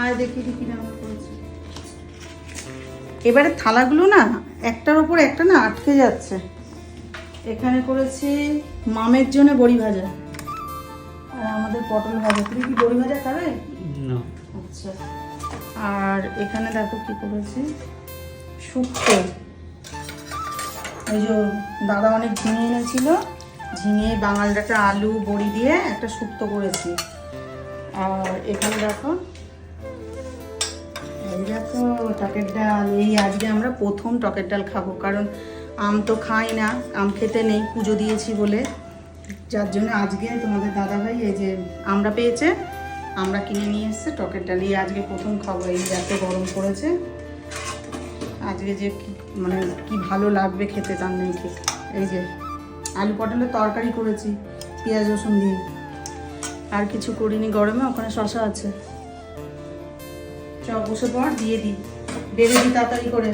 আয় দেখি কি রান্না করেছি। এবারে থালাগুলো না একটার ওপর একটা না আটকে যাচ্ছে। এখানে করেছি মামের জন্য বড়ি ভাজা, আর আমাদের পটল ভাজা। তুমি কি বড়ি ভাজা খাবে? না। আচ্ছা। আর এখানে দেখো কি করেছি, শুক্তো। এই যে দাদা অনেক ঝিঙে এনেছিল, ঝিঙে বাঙাল ডাটা আলু বড়ি দিয়ে একটা শুক্তো করেছি। আর এখানে দেখো, এই দেখো টকের ডাল। এই আজকে আমরা প্রথম টকের ডাল খাবো, কারণ আম তো খাই না, আম খেতে নেই, পুজো দিয়েছি বলে। যার জন্য আজকে তোমাদের দাদাভাই এই যে আমরা পেয়েছে, আমরা কিনে নিয়ে এসছে টকের ডাল। এই আজকে প্রথম খাবো। এই এত গরম পড়েছে আজকে, যে মানে কি ভালো লাগবে খেতে তার নেই ঠিক। এই যে আলু পটলের তরকারি করেছি পেঁয়াজ রসুন দিয়ে, আর কিছু করিনি গরমে। ওখানে শশা আছে, চ বসে পর দিয়ে দিই, বেড়ে দিই তাড়াতাড়ি করে।